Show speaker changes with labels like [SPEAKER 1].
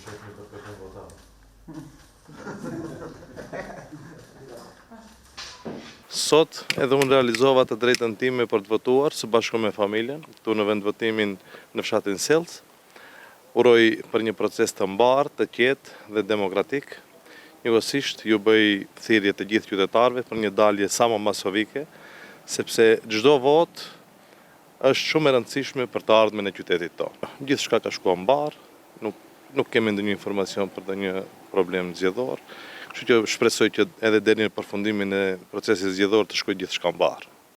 [SPEAKER 1] shohni për këtë votat.
[SPEAKER 2] Sot edhe unë realizova të drejtën time për të votuar së bashku me familjen, këtu në vendvotimin në fshatin Selc. Uroj për një proces të mbarë, të qetë dhe demokratik. Njëkohësisht ju bëj thirrje të gjithë qytetarëve për një dalje sa më masovike, sepse çdo votë është shumë e rëndësishme për të ardhmen e qytetit tonë. Gjithçka ka shkuar mbarë, nuk kemi ndonjë informacion për ndonjë problem zgjedhor. Kështu që shpresoj që edhe deri në përfundimin e procesit zgjedhor të shkojë gjithçka mbarë.